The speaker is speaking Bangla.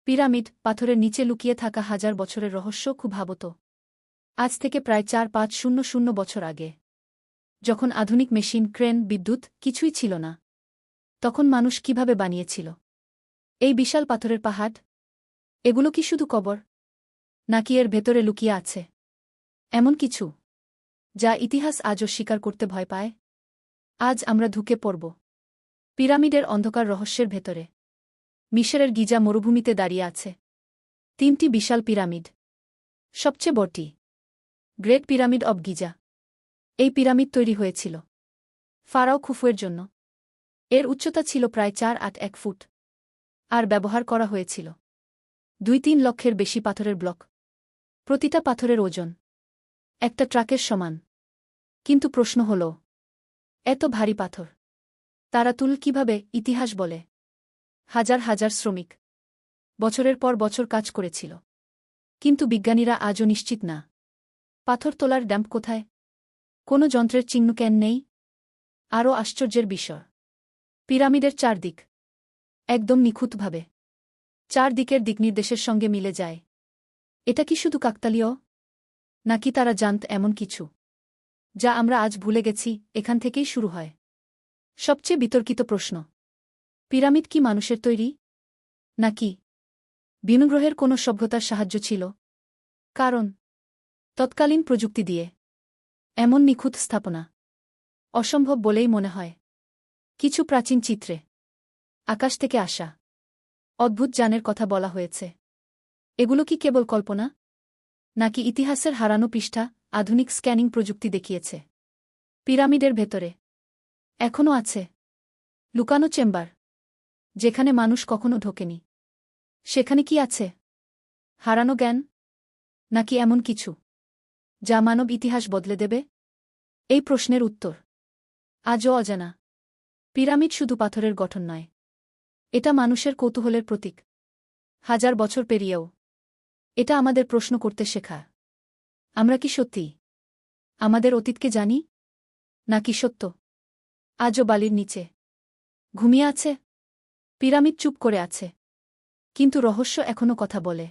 পিরামিড, পাথরের নিচে লুকিয়ে থাকা হাজার বছরের রহস্য খুব ভাবত। আজ থেকে প্রায় ৪-৫-০০ বছর আগে, যখন আধুনিক মেশিন, ক্রেন, বিদ্যুৎ কিছুই ছিল না, তখন মানুষ কিভাবে বানিয়েছিল এই বিশাল পাথরের পাহাড়? এগুলো কি শুধু কবর, নাকি এর ভেতরে লুকিয়ে আছে এমন কিছু যা ইতিহাস আজও স্বীকার করতে ভয় পায়? আজ আমরা ঢুকে পড়ব পিরামিডের অন্ধকার রহস্যের ভেতরে। মিশরের গিজা মরুভূমিতে দাঁড়িয়ে আছে ৩টি বিশাল পিরামিড। সবচেয়ে বড়টি গ্রেট পিরামিড অব গিজা। এই পিরামিড তৈরি হয়েছিল ফারাও খুফুয়ের জন্য। এর উচ্চতা ছিল প্রায় ৪৮১ ফুট, আর ব্যবহার করা হয়েছিল ২-৩ লক্ষের বেশি পাথরের ব্লক। প্রতিটা পাথরের ওজন একটা ট্রাকের সমান। কিন্তু প্রশ্ন হল, এত ভারী পাথর তারা তুলল কিভাবে? ইতিহাস বলে হাজার হাজার শ্রমিক বছরের পর বছর কাজ করেছিল, কিন্তু বিজ্ঞানীরা আজও নিশ্চিত না পাথর তোলার ড্যাম্প কোথায়। কোনো যন্ত্রের চিহ্ন কেন নেই। আরও আশ্চর্যের বিষয়, পিরামিডের চারদিক একদম নিখুঁতভাবে চারদিকের দিকনির্দেশের সঙ্গে মিলে যায়। এটা কি শুধু কাকতালীয়, নাকি তারা জানত এমন কিছু যা আমরা আজ ভুলে গেছি? এখান থেকেই শুরু হয় সবচেয়ে বিতর্কিত প্রশ্ন, পিরামিড কি মানুষের তৈরি, নাকি ভিনগ্রহের কোনো সভ্যতার সাহায্য ছিল? কারণ তৎকালীন প্রযুক্তি দিয়ে এমন নিখুঁত স্থাপনা অসম্ভব বলেই মনে হয়। কিছু প্রাচীন চিত্রে আকাশ থেকে আসা অদ্ভুত যানের কথা বলা হয়েছে। এগুলো কি কেবল কল্পনা, নাকি ইতিহাসের হারানো পৃষ্ঠা আধুনিক স্ক্যানিং প্রযুক্তি দেখিয়েছে? পিরামিডের ভেতরে এখনও আছে লুকানো চেম্বার, যেখানে মানুষ কখনো ঢোকেনি। সেখানে কি আছে হারানো জ্ঞান, নাকি এমন কিছু যা মানব ইতিহাস বদলে দেবে? এই প্রশ্নের উত্তর আজও অজানা। পিরামিড শুধু পাথরের গঠন নয়, এটা মানুষের কৌতূহলের প্রতীক। হাজার বছর পেরিয়েও এটা আমাদের প্রশ্ন করতে শেখা। আমরা কি সত্যি আমাদের অতীতকে জানি, নাকি সত্য আজও বালির নিচে ঘুমিয়ে আছে? পিরামিড চুপ করে আছে, কিন্তু রহস্য এখনও কথা বলে।